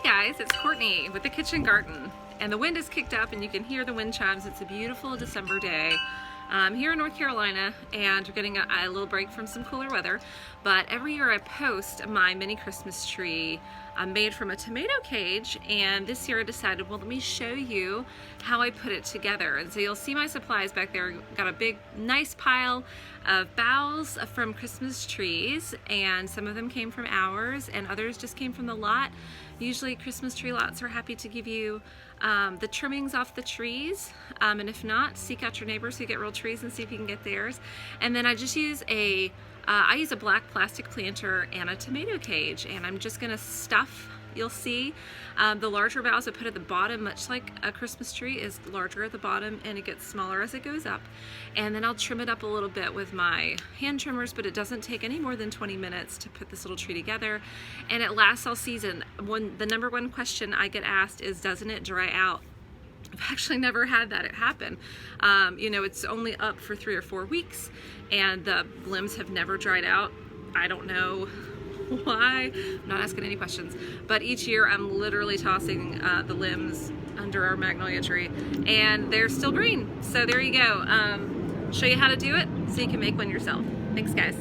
guys, it's Courtney with the Kitchen Garden, and the wind is kicked up and you can hear the wind chimes. It's a beautiful December day here in North Carolina, and we're getting a little break from some cooler weather. But every year I post my mini Christmas tree made from a tomato cage, and this year I decided, well, let me show you how I put it together. And so you'll see my supplies back there. Got a big nice pile of boughs from Christmas trees, and some of them came from ours and others just came from the lot. Usually Christmas tree lots are happy to give you the trimmings off the trees, and if not, seek out your neighbors who get real trees and see if you can get theirs. And then I just use a black plastic planter and a tomato cage, and I'm just gonna stuff, you'll see, the larger boughs I put at the bottom, much like a Christmas tree is larger at the bottom and it gets smaller as it goes up. And then I'll trim it up a little bit with my hand trimmers, but it doesn't take any more than 20 minutes to put this little tree together, and it lasts all season. The number one question I get asked is, doesn't it dry out? I've actually never had that happen. You know, it's only up for 3 or 4 weeks and the limbs have never dried out. I don't know why. I'm not asking any questions, but each year I'm literally tossing the limbs under our magnolia tree and they're still green. So there you go. Show you how to do it so you can make one yourself. Thanks, guys.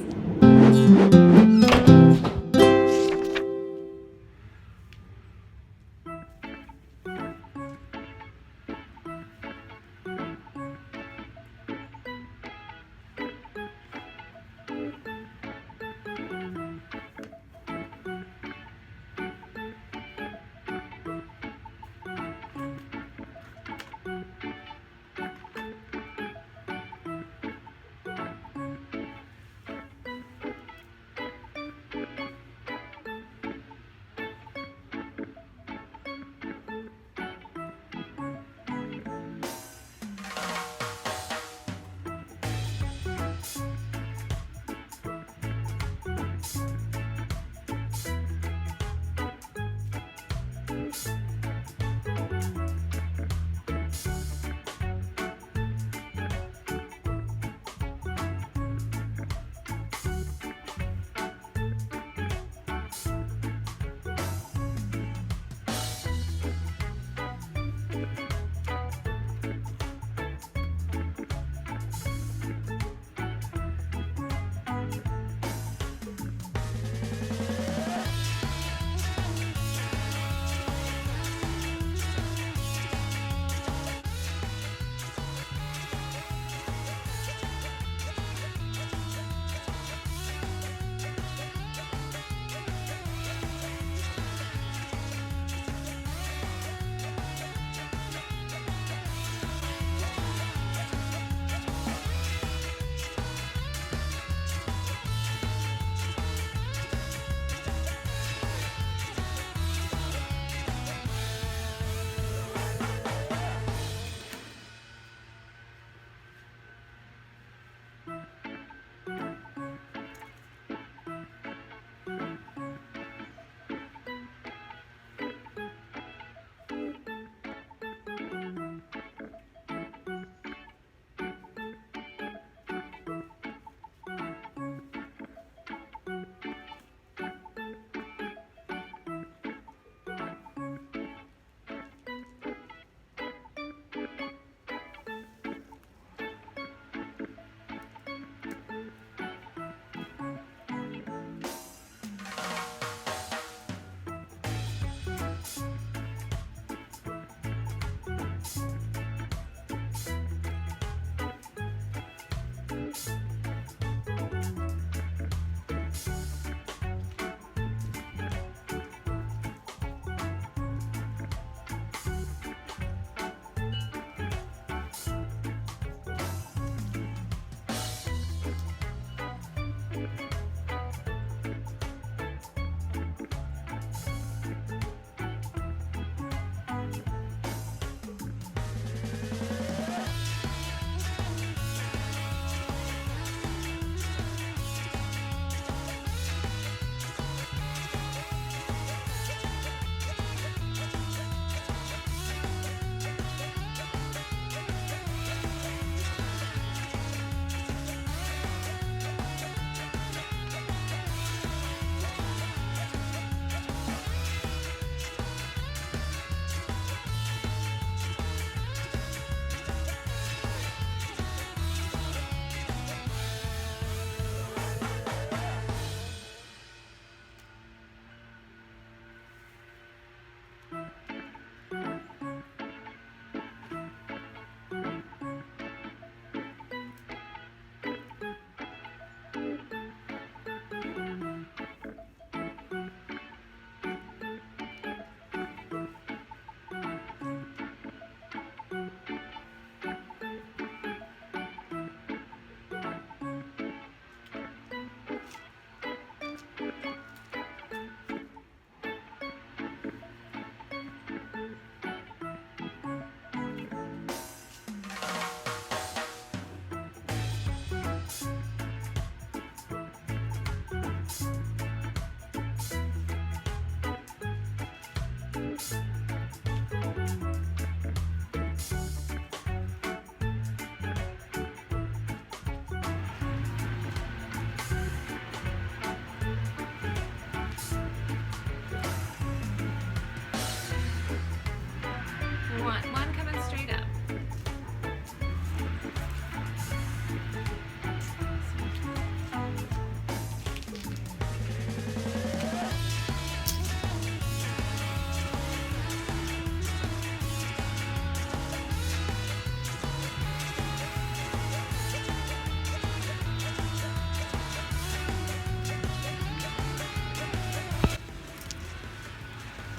One coming straight up.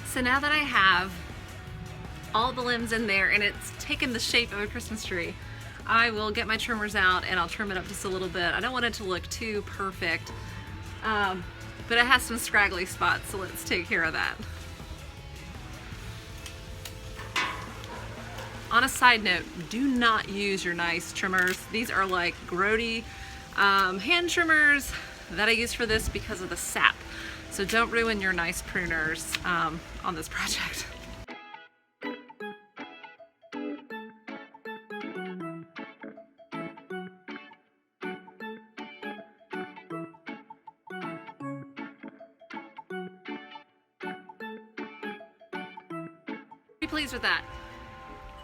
So now that I have all the limbs in there and it's taken the shape of a Christmas tree, I will get my trimmers out and I'll trim it up just a little bit. I don't want it to look too perfect, but it has some scraggly spots, so let's take care of that. On a side note, do not use your nice trimmers. These are like grody hand trimmers that I use for this because of the sap. So don't ruin your nice pruners on this project. Be pleased with that.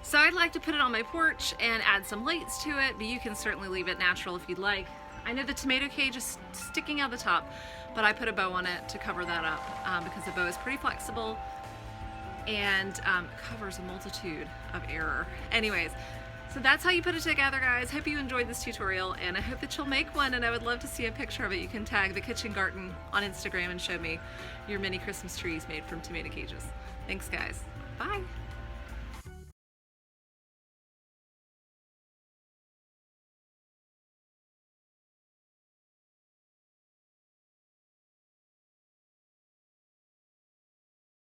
So I'd like to put it on my porch and add some lights to it, but you can certainly leave it natural if you'd like. I know the tomato cage is sticking out the top, but I put a bow on it to cover that up because the bow is pretty flexible and covers a multitude of error. Anyways, so that's how you put it together, guys. Hope you enjoyed this tutorial, and I hope that you'll make one, and I would love to see a picture of it. You can tag the Kitchen Garten on Instagram and show me your mini Christmas trees made from tomato cages. Thanks, guys. Bye.